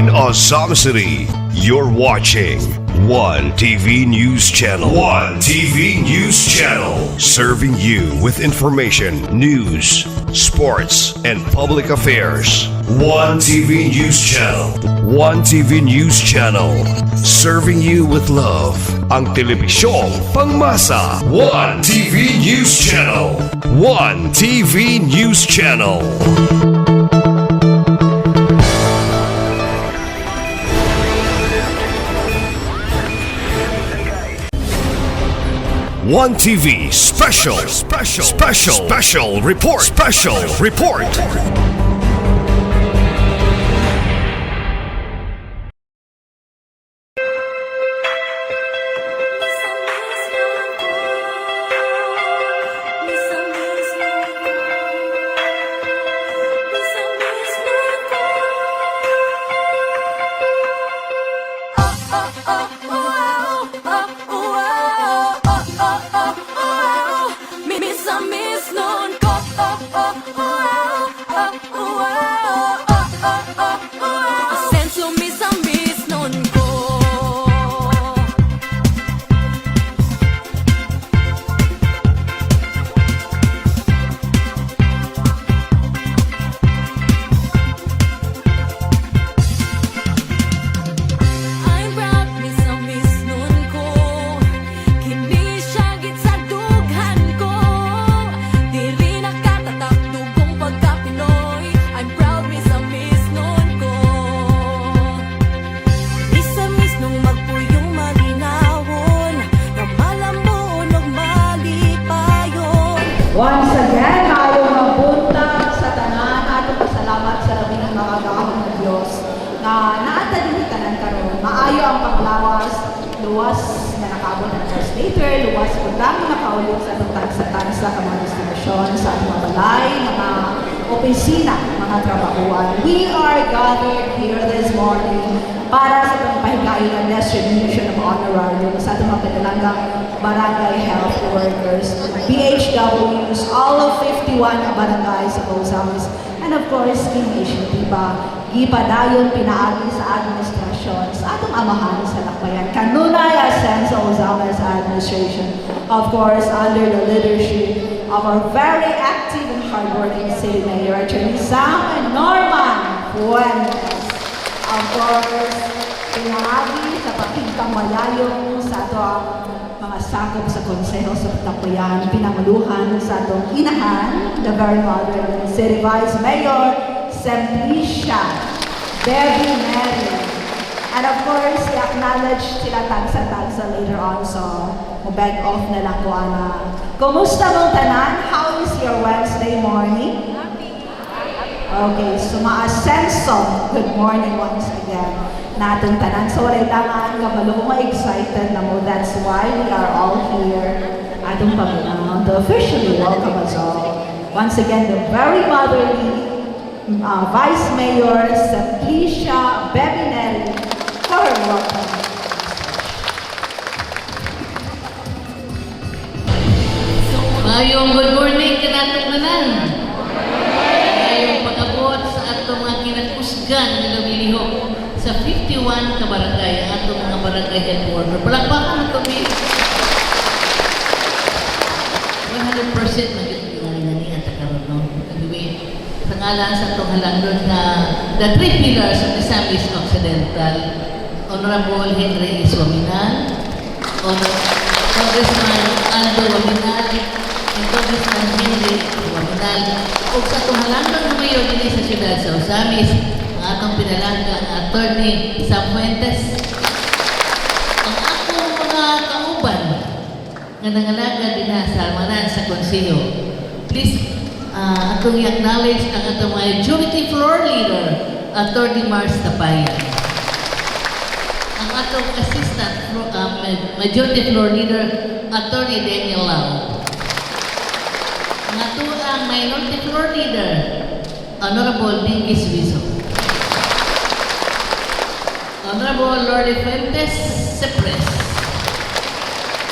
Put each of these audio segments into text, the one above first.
in Osama City. You're watching One TV News Channel. One TV News Channel. Serving you with information, news, sports, and public affairs. One TV News Channel. One TV News Channel. Serving you with love. Ang telebisyong pangmasa. One TV News Channel. One TV News Channel. One TV special report. Once again, ayaw mabuntag sa tanan at pasalamat sa labing mga gahong na Diyos na naatadilitan ng karon. Maayo ang paglawas, luwas na nakabot ng first later, luwas po lang nakaulit sa tagsa-tagsa ka mga destinasyon sa mga balay, mga opisina, mga trabahuan. We are gathered here this morning para sa pagpahigayon ng distribution of honorarium sa ating mga pinalanggang barangay health workers, BHWs, all of 51 barangays sa Ozamis, and of course, Initiativa, gipadayon pinaagi sa administrasyon, sa atong amahan sa lakbayan, kanunay Ascenso Ozamis Administration, of course, under the leadership of our very active and hardworking City Mayor, Attorney Sam and Norman Fuentes. Of course, pinaagi sa pakingkang malayong sa atong mga sakop sa konseho sa Tapuyan, pinanguluhan sa atong inahan, the very mother of the City Vice Mayor, Simplicia, Debbie Mary. And of course, i-acknowledge sila tagsa-tagsa later on, so beg off na lang ko, Ana. Kumusta mong tanan? How is your Wednesday morning? Okay, so ma-Ascenso, good morning once again. Natong tanan. So walay langan, kabalo ko excited na mo. That's why we are all here. Atong Panginoon to officially welcome us all. Once again, the very motherly Vice Mayor, Simplicia Bebinelli, for her welcome. Mayong good morning kanatong tanan. Mayong pag-abot sa atong mga kinakusgan na nabilihok sa 51 ka barangay, ang atong mga barangay headquarter. Palakpakan ito, 100% magiging at karon, no? Sa ngalan sa itong halangdon na the three pillars of the Zambes Occidental, Honorable Henry Iswaminal, Congressman Aldo Waminal, and Congressman Henry Waminal, o sa itong halangdon na mayor din sa siyudad sa Ozamis, ang atong pinalanggang Attorney Sam Fuentes, ang atong mga kauban na nangalaga din sa almanan sa konseho. Please, atong i-acknowledge ang atong majority floor leader, Attorney Mars Tapayan. Ang atong assistant majority floor leader, Attorney Daniel Lau. Ang atong minority floor leader, Honorable Dinky Suizo. Honorable Lordy Fuentes Sepres.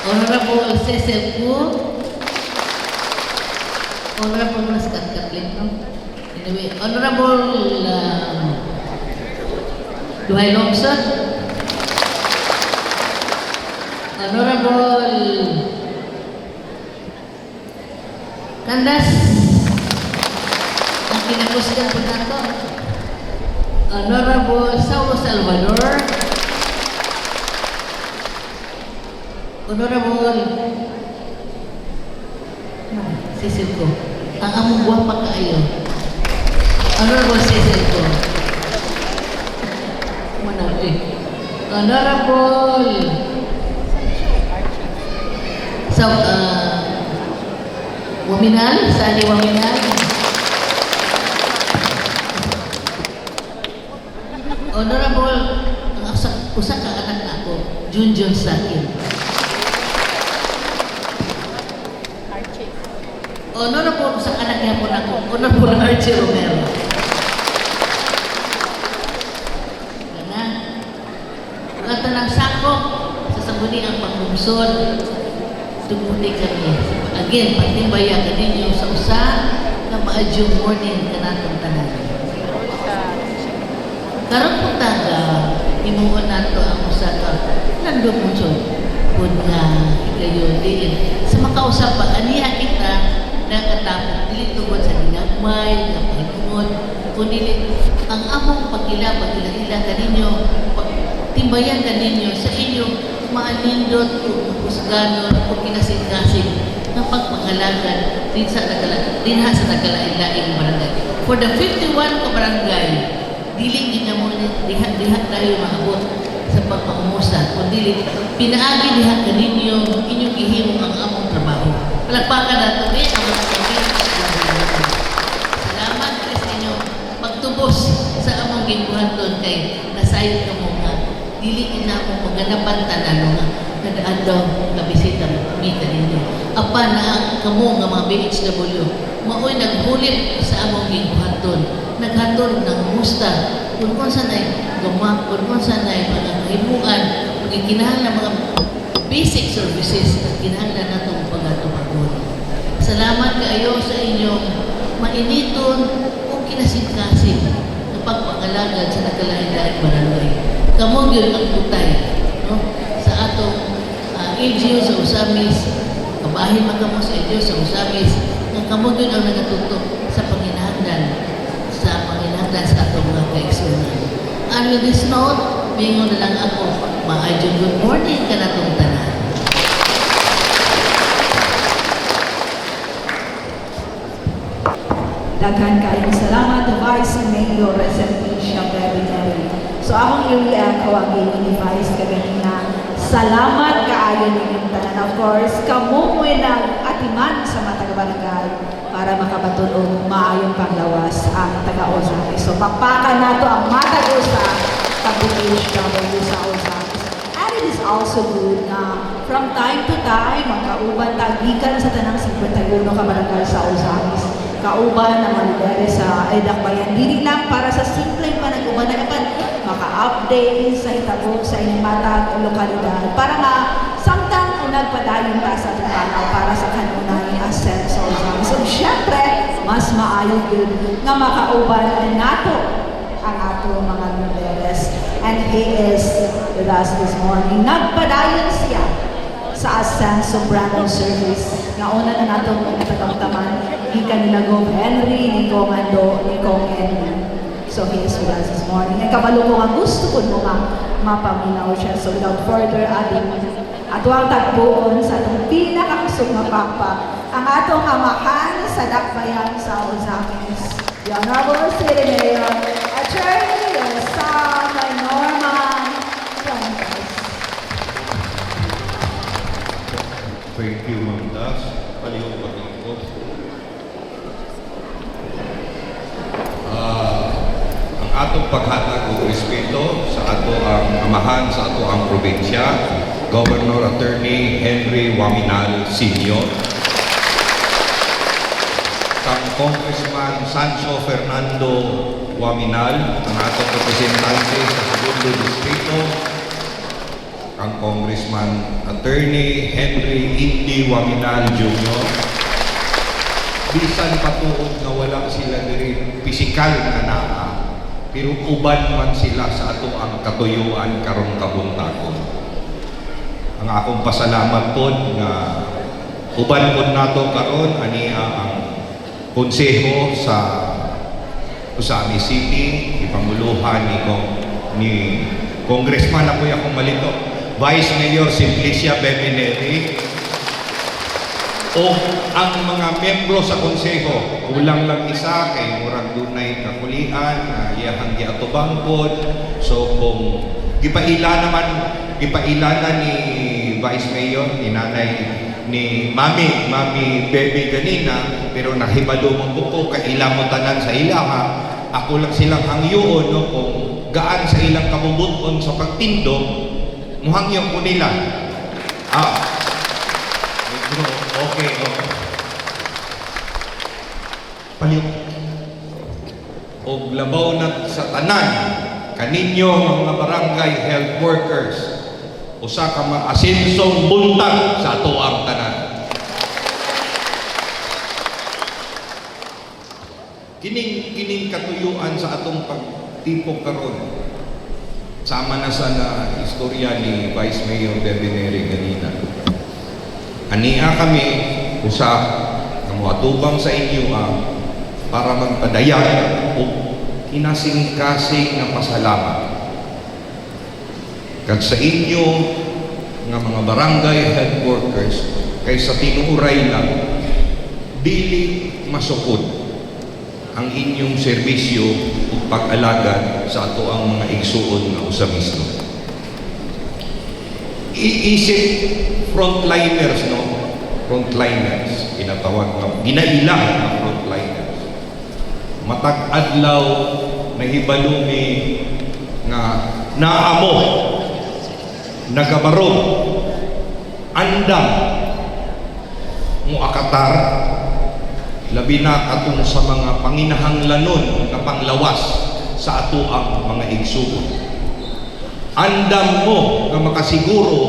Honorable Cecil Gu. Honorable Kathleen, no? Anyway, Honorable Duhay Longson. Honorable Candas. Ang kinakusgan po nato. Honorable Saulo Salvador. Honorable Cecil ko. Ang among guwapa kaayo. Honorable Cecil ko. Manabi. Honorable Waminal, Sani Waminal. Honorable, ang usa ka anak nako, Junjun Sakin. Honorable, usa ka anak niya po nako, Honorable Archie Romero. Kana, ang tanang sako, sa sabuni ang panglungsod, tumuti kami. Again, patimbaya ka ninyo sa usa na maadyong morning ka natong tanan. Karong puntaga, imuon nato ang usa ka nandun mo siya. Kung nga ikayo din. Sa makausap pa, aniya kita nakatapos. Dili tungkol sa ginagmay, na pagtungod. Kung dili, ang among pagila ka ninyo, timbayan ka ninyo sa inyong maanindot kung kusganon o kinasing-kasing ng pagpangalagan din sa nagkalain-laing barangay. For the 51 ka barangay, dili niya mo diha tayo maabot sa pagpangumusta. Kung dili, pinaagi diha ka ninyo, inyong ihimo ang among trabaho. Palagpakan nato din ang mga salamat sa inyo pagtubos sa among ginbuhaton kay nasayon ka mo nga dili ina mo maganapan tanan nga nadaan daw kabisita kita ninyo. Apa na kamo nga mga BHW maoy naghulit sa among ginbuhaton, naghatod ng musta kung sanay gamak, kung sanay mga kahimuan, pagkinahanglan mga basic services na kinahanglan natong pagatumagon. Salamat kaayo sa inyong mainiton o kinasingkasing na pagpangalagad sa nagkalain-laing barangay. Kamo gyud ang putay, no? Sa atong LGU sa Usamis, kabahin man kamo sa LGU sa Usamis, nga kamo gyud ang nagatutok sa panginahanglan sa atong mga kaigsunan. And with this note, mingon na lang ako, maayong good morning ka na itong tanan. Daghan kayong salamat to Vice Mayor Resentisha Bebineri. So akong i-react ko ang ni Vice kaganina. Salamat kaayo ninyong tanan. Of course, kamo mo ng atiman sa mga taga-barangay para makabatunog maayong panglawas ang taga-Ozaki. So pakpakan nato ang matagusa pag-BHW sa Ozaki. And it is also good na from time to time, magkauban tagikan sa tanang 51 ka barangay sa Ozaki. Kauban na managari sa Edakbayan. Dili lang para sa simpleng panag-uban na maka-update sa hitabo sa inyong matag lokalidad para nga samtang nagpadayon pa sa panaw para sa kanunay asset sa Ozaki. So syempre, mas maayo yun nga makauban nato ang ato mga Nuleres. And he is with us this morning. Nagpadayon siya sa Ascenso Brandon Service. Nauna na nato ang natatamtaman gikan nila Gov. Henry, ni Kong Ando, ni Kong Henry. So he is with us this morning. Ang kabalo ko nga gusto ko mo nga mapaminaw siya. So without further ado, ato ang tagpuon sa atong pinakakusog nga papa, ang atong amahan sa Dakbayan sa Ozakis. The Honorable City Mayor, Attorney Sam Norman Francis. Thank you, Ma'am Das. Palihog pag-ikot. Ang atong paghatag o respeto sa ato ang amahan sa ato ang probinsya, Governor Attorney Henry Waminal Sr. Kang Congressman Sancho Fernando Waminal, ang atong representante sa segundo distrito, ang Congressman Attorney Henry Indy Waminal Jr. Bisan patuod na wala sila diri pisikal na naa, pero uban man sila sa ato ang katuyuan karong kabuntagon. Ang akong pasalamat po nga uban po nato karon ani ang konseho sa Usami City, ipanguluhan ni Congressman na po akong malito, Vice Mayor Simplicia Bemineri, o ang mga membro sa konseho, kulang lang isa kay murag dunay kakulian na iyahang giatubang pod. So kung gipaila na ni Vice Mayor, ni Nanay, ni Mami Bebe ganina, pero nahibalo mo ko kaila mo tanan sa ilaha. Ako lang silang hangyoon, no, kung gaan sa ilang kabubuton sa pagtindog, muhangyo ko nila. Okay. Paliw. O labaw na sa tanan, kaninyo mga barangay health workers, usa ka maasensong buntag sa ato ang tanan. Kining katuyuan sa atong pagtipok karon. Sama na sa istorya ni Vice Mayor Bebeneri ganina. Ania kami usa nga moatubang sa inyo para magpadayag o kinasing-kasing na pasalamat. Kag sa inyo nga mga barangay health workers kay sa tinuuray lang dili masukod ang inyong serbisyo ug pag-alagad sa ato ang mga igsuon nga usamisno. Iisip frontliners, no? Frontliners, kinatawag na ginailang na frontliners. Matag adlaw nahibalumi nga naamo nagabarog andam mo akatar labi na atong sa mga panginahanglanon na panglawas sa ato ang mga igsuon. Andam mo nga makasiguro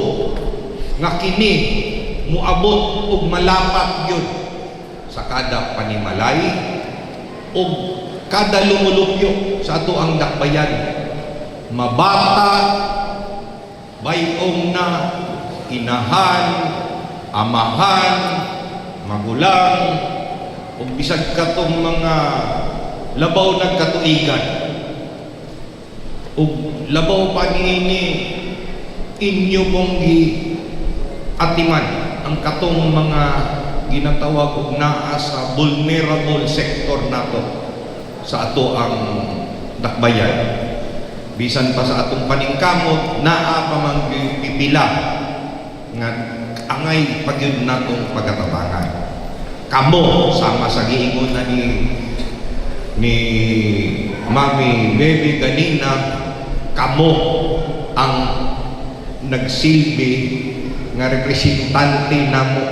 nga kini muabot og malapat gyud sa kada panimalay og kada lumulupyo sa ato ang dakbayan. Mabata, bayong na, inahan, amahan, magulang, o bisag katong mga labaw nagkatuigan. O labaw pa niini inyo mong atiman ang katong mga ginatawag og naa sa vulnerable sector nato sa ato ang dakbayan. Bisan pa sa atong paningkamot, naa pa man pipila nga angay pagyud natong pagatabangan. Kamo sama sa giingon na ni Mami Baby ganina, kamo ang nagsilbi nga representante namo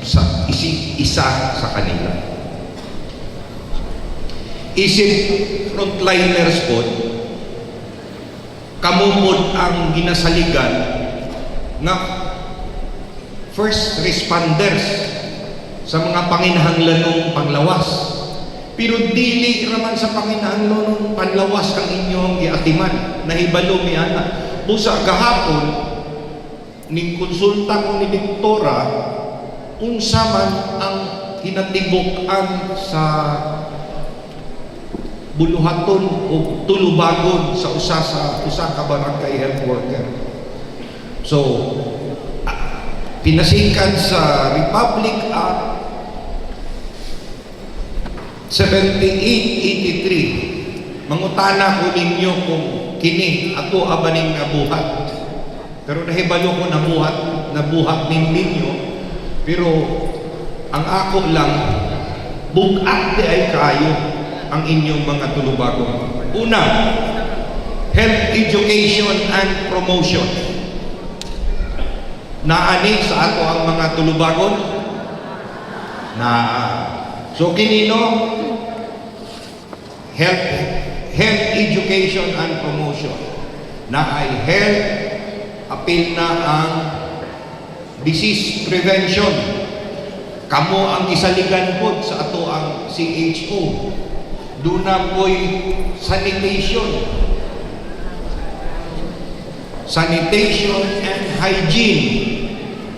sa isa sa kanila. Isip frontliners po, kamumod ang ginasaligan na first responders sa mga panginahanglanong panglawas. Pero dili raman sa panginahanglanong panlawas ang inyong giatiman. Nahibalo mi ana. Busa gahapon ning konsulta ko ni Doktora unsa man ang hinatibuk-an sa buluhaton o tulubagon sa usa ka barangay health worker. So pinasikan sa Republic Act 7883, mangutana ko ninyo kung kini ato abaning nabuhat. Pero nahibalo ko nabuhat ninyo, pero ang ako lang bug-at di ay kayo ang inyong mga tulubagon. Una, health education and promotion. Naani sa ato ang mga tulubagon na so kinino health education and promotion na ay health apil na ang disease prevention. Kamo ang isaligan pod sa ato ang CHO, Duna po'y sanitation. Sanitation and hygiene.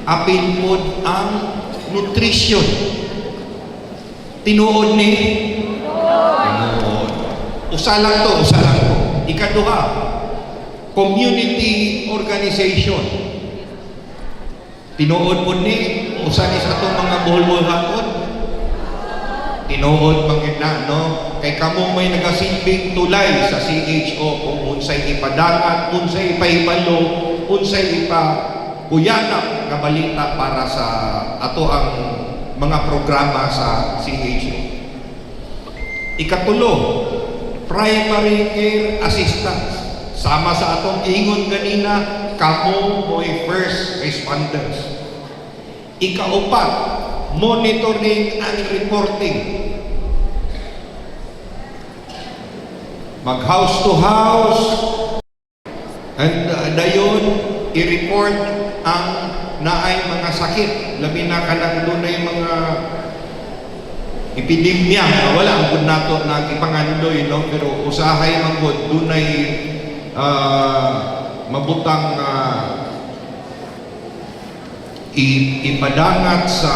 Apil po ang nutrition. Tinuod ni? Tinuod. Usa lang to. Ikaduha, community organization. Tinuod po ni, usa ni sa itong mga buhol-buhaon. Tinuod pangina, no? Kay kamo may nagasilbing tulay sa CHO kung unsay ipadangat, unsay ipahibalo, unsay ipakuyanap nga balita para sa ato ang mga programa sa CHO. Ikatulo, primary care assistance. Sama sa atong ingon ganina, kamo mo'y first responders. Ikaupat, monitoring and reporting. Mag house to house and dayon i-report ang naay mga sakit. Labi na kanang dunay mga epidemya. Wala ang good nato na ipangandoy, no? Pero usahay man good dunay mabutang ipadangat sa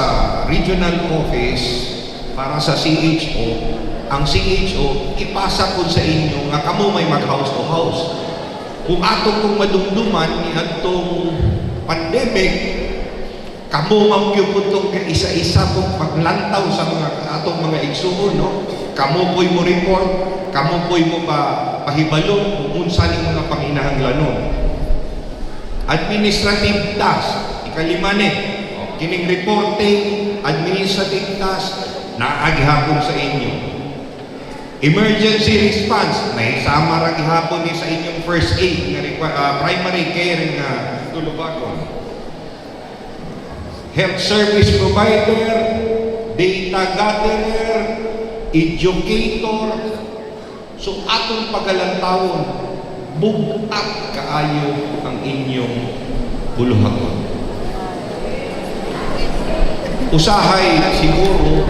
regional office para sa CHO. Ang CHO ipasa po sa inyo nga kamo may mag house to house. Kung ato kong madumduman ni atong pandemic, kamo magkyuputong ka isa-isa pong paglantaw sa mga atong mga igsuon, no? Kamo po'y mo report, kamo po'y mo pahibalon kung unsa ni mga panginahanglanon. Administrative task, ikalima ni, kining reporting, administrative task, naagihapon sa inyo. Emergency response, naisama ra gihapon ni sa inyong first aid nga primary care nga tulubagon. Health service provider, data gatherer, educator. So atong pagalantawon, bugat kaayo ang inyong buluhagon. Usahay siguro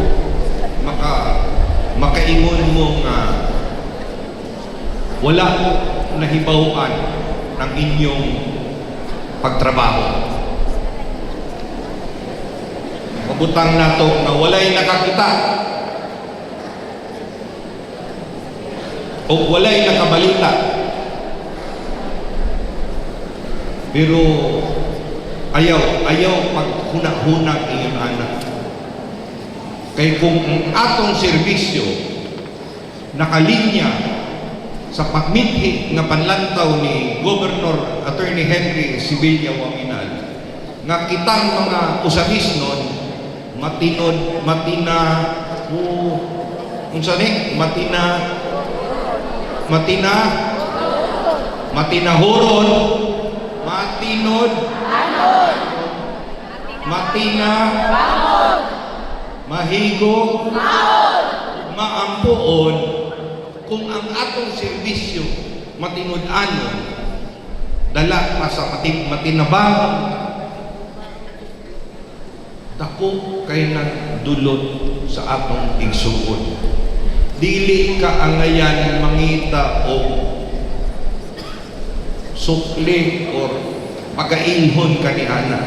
makaingon mo nga wala nahibawan ng inyong pagtrabaho. Mabutang nato na walay nakakita o walay nakabalita. Pero ayaw paghuna-hunag iyong anak. Kay kung ang atong serbisyo nakalinya sa pagmithi nga panlantaw ni Governor Attorney Henry Sibilya Waminal nga kitang mga usamisnon matinahuron, matinod, mahigo, maampuon. Kung ang atong serbisyo matinud-anon, dala pa sa matinabang, dako kay nagdulot sa atong igsuon. Dili ka angayan mangita o sukli or pagailhon ka ni ana.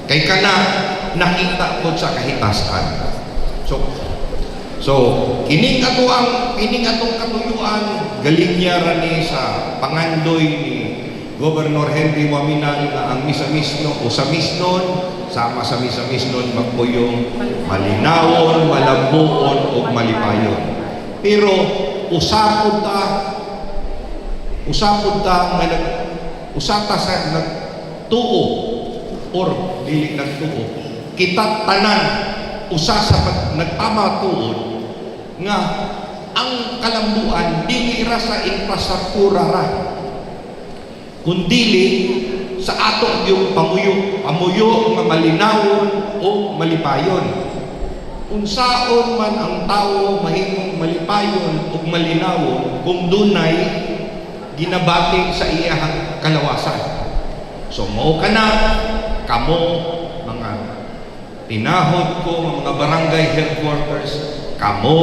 Kay kana nakita po sa kahitasan. So kining atong katuyuan galing niya rani sa pangandoy ni Governor Henry Waminal na ang misamisno o samisnon sama sa misamisnon magpuyong malinawon, malambuon o malipayon. Pero usapod ta usata sa nagtuo or dili nagtuo. Kita tanan usa sa nagtama tuod nga ang kalambuan dili ra sa infrastruktura ra kundili sa ato yung pamuyo nga malinawon o malipayon. Unsaon man ang tawo mahimong malipayon o malinawon kung dunay ginabati sa iyang kalawasan. So mao kana kamo mga tinahod ko mga barangay headquarters, kamo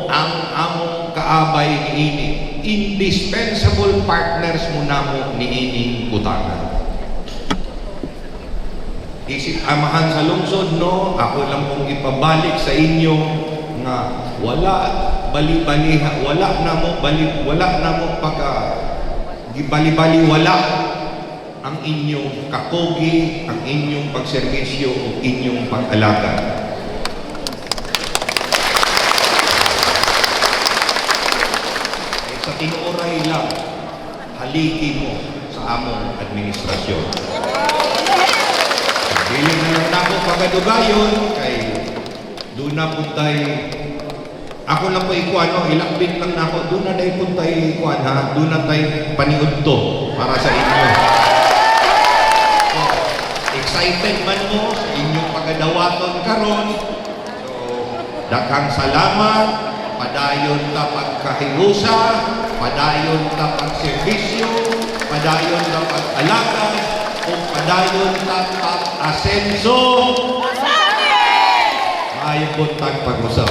ang among kaabay niini. Indispensable partners mo namo niining kutangan. Isip amahan sa lungsod, no? Ako lang pong ipabalik sa inyo nga wala bali-baliha, wala na mo pagka gibali-bali, wala ang inyong kakogi, ang inyong pagserbisyo o inyong pag-alaga. Sa tinuoray lang, haligi mo sa among administrasyon. Dili na lang ako pagadugayon kay doon na puntay ako lang po ikuan, no? Ilakbit lang na ako. Doon na tayo puntay ikuan, ha? Doon na tayo paniud to para sa inyo. So, excited man mo sa inyong pagadawaton karon. So, daghang salamat. Padayon ta pagkahirusa, padayon ta pagserbisyo, padayon ta pag-alaga, o padayon ta pag-asenso. Maayong buntag pag-usap.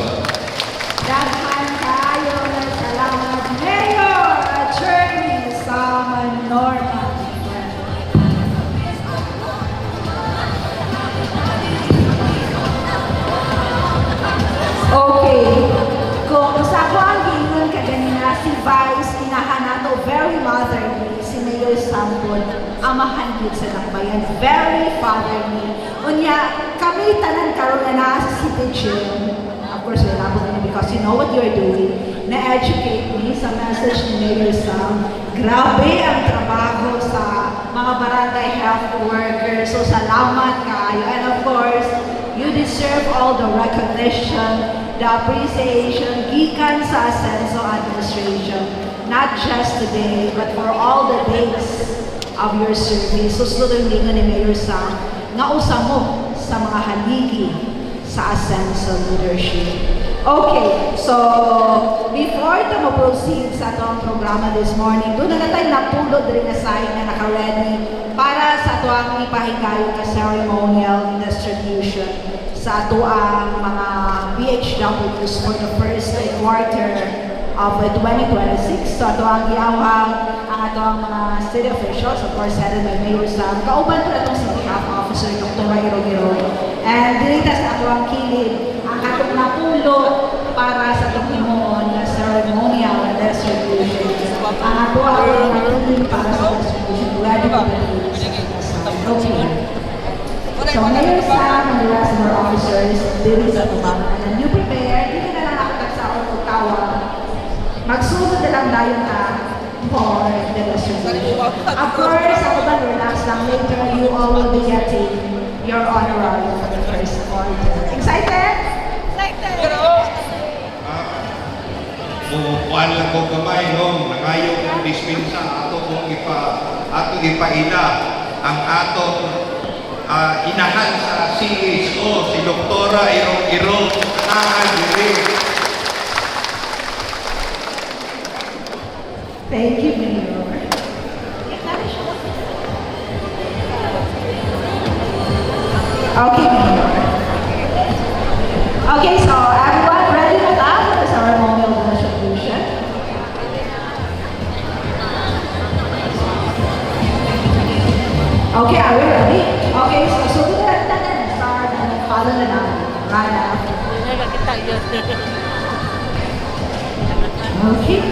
Daghan kayo ng salamat, Mayor Attorney Salman Norman. Okay. Kung sa ko ang gingon kaganina si Vice, inahanato very motherly, si Mayor Sampon, amahan yun sa bayan, very fatherly. Unya, kami tanan karon na nasa City Gym. Of course, we're not going because you know what you're doing. Na-educate me sa message ni Mayor Sam. Grabe ang trabaho sa mga barangay health workers. So, salamat kayo. And of course, you deserve all the recognition, the appreciation, gikan sa Asenso administration. Not just today, but for all the days of your service. So, sunod ni Mayor Sam, nga usa mo sa mga haligi sa Asenso leadership. Okay, so before ito mo-proceed sa itong programa this morning, doon na tayo napulod rin na sign na naka-ready para sa ito ang ipahigayon na ceremonial distribution sa ito ang mga PHWs for the first quarter of 2026. So ito ang iawang ang ito ang mga city officials, of course, headed by Mayor Sam. Kauban ko na itong City Health Officer, Dr. Iro. And dinita sa ito ang kilid, ang katong napulo para sa itong himuon na ceremonial distribution. Ang ito ang natuloy para sa distribution. Ready to be okay. So Mayor Sam and the rest of our officers, dinita sa ito and you prepare, hindi na lang nakatag sa akong tawag. Magsunod na lang tayo na for the distribution. Of course, ako ba relax lang later, you all will be getting your honorary for the first quarter. Excited? Buwan lang ko kamay, no? Nangayo kong dispensa, ato ipaila ang atong inahan sa CHO, si Doktora Iro Nakagiri. Thank you, Mayor. Okay, Mayor. Okay, so everyone ready to laugh for the ceremonial distribution? Okay, are we ready? Okay, so sunod na natin. Start and follow na natin. Right after. Okay.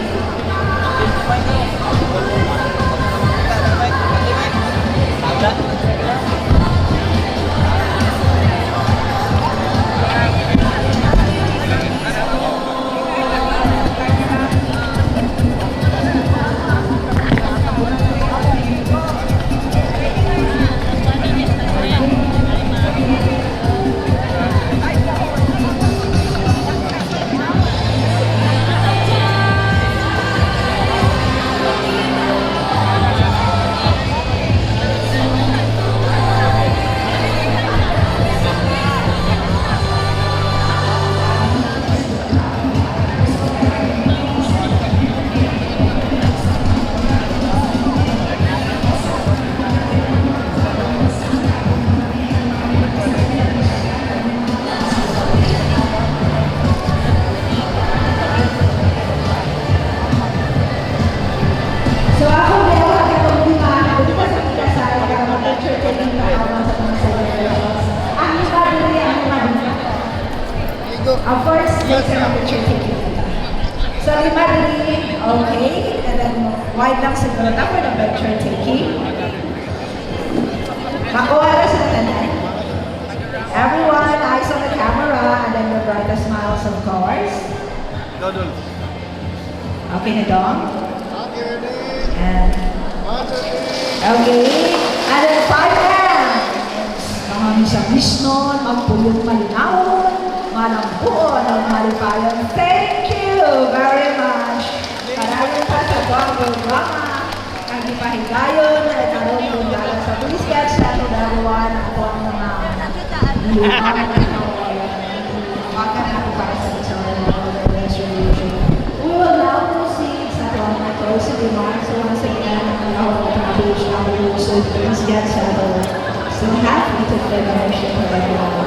First, let's have a picture taking. So, Madrid, okay. And then, wide lang siguro na for the picture taking. Makuha na sa tanan. Everyone, eyes on the camera, and then the brightest smiles, of course. Okay na dong? And, okay. And then 5M. Mga misa Krishnon, magpulong malinawon, malambuon, ang malipayon. Thank you very much. Karayon pa sa buwang programa. Ang ipahigayon na itarong kundala sa Police Catch na ito dalawan at ang mga lumaw na waka na ako para sa resolution. We will now proceed sa tuwang na closing remarks. So once again, ang lahat ng page na so Police Catch na ito. So happy to finish it for everyone.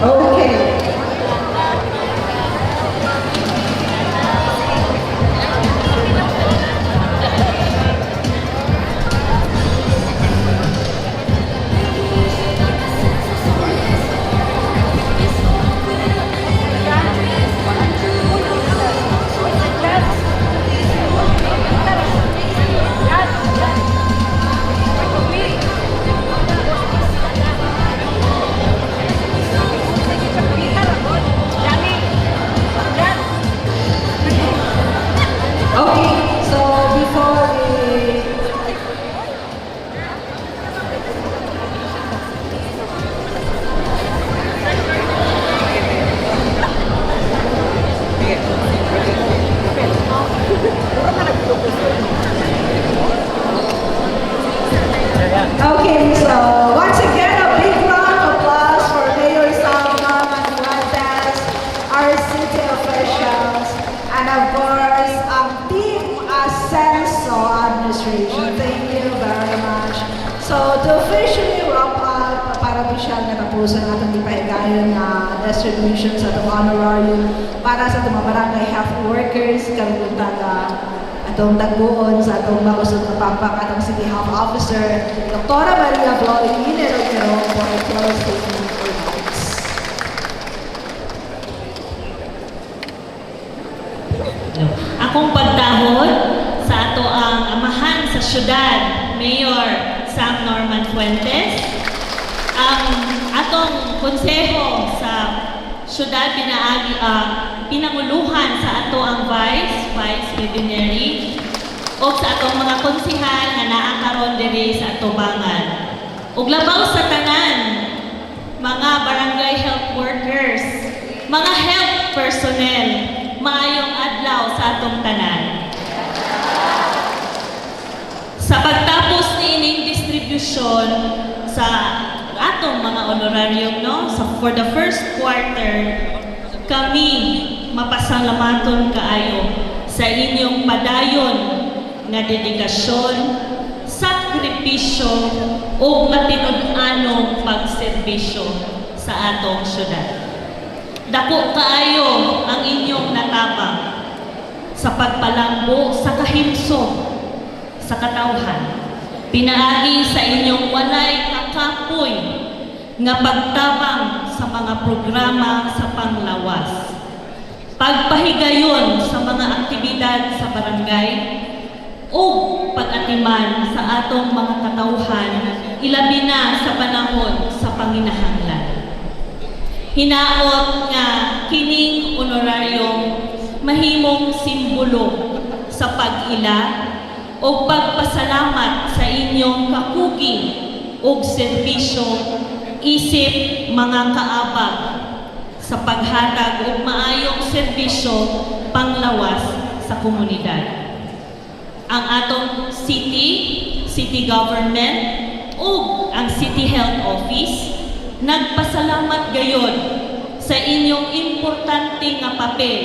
Okay. Okay, so before we Okay, so once again a big round of applause for Mayor Sam Norman Fuentes, our city officials, and of course, Team Ascenso Administration. Thank you very much. So, to officially wrap up, para bisyal na tapusan natin ipahigayon na distribution sa itong honorarium para sa itong mga barangay health workers, karugutan na atong tagbuon sa atong makusog na pampak atong City Health Officer, Dr. Maria Floyd Inero for a close statement remarks. Akong pagdahon sa ato ang amahan sa syudad, Mayor Sam Norman Fuentes, ang atong konseho sa syudad pinanguluhan sa ato ang Vice Pidineri, o sa atong mga konsihal na naakaron diri sa ato bangan. Ug labaw sa tanan, mga barangay health workers, mga health personnel, maayong adlaw sa atong tanan. Sa pagtapos ni ining distribusyon sa atong mga honorarium, for the first quarter, kami mapasalamaton kaayo sa inyong padayon nga dedikasyon, sakripisyo o matinud-anong pagserbisyo sa atong syudad. Dako kaayo ang inyong natapang sa pagpalambo sa kahimsog sa katawhan. Pinaagi sa inyong walay kakapoy nga pagtabang sa mga programa sa panglawas. Pagpahigayon sa mga aktibidad sa barangay o pag-atiman sa atong mga katawhan, ilabi na sa panahon sa panginahanglan. Hinaot nga kining honorarium mahimong simbolo sa pag-ila o pagpasalamat sa inyong kakugi o serbisyo isip mga kaabag sa paghatag og maayong serbisyo panglawas sa komunidad. Ang atong city government ug ang City Health Office nagpasalamat gayon sa inyong importante nga papel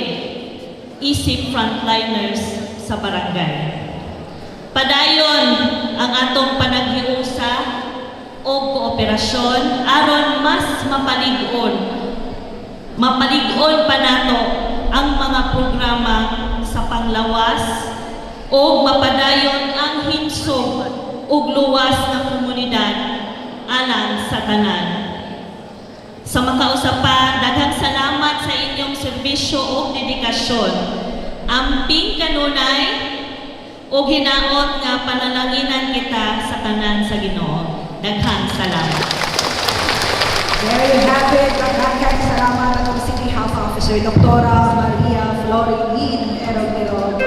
isip frontliners sa barangay. Padayon ang atong panaghiusa o kooperasyon aron mas mapaligon pa nato ang mga programa sa panglawas o mapadayon ang hinsog ug luwas na komunidad alang sa tanan. Sa makausapan, daghang salamat sa inyong serbisyo o dedikasyon. Amping kanunay o hinaot nga panalanginan kita sa tanan sa Ginoo. Daghang salamat. There you have it. Maraming salamat at City Health Officer Dr. Maria Florilyn Erogero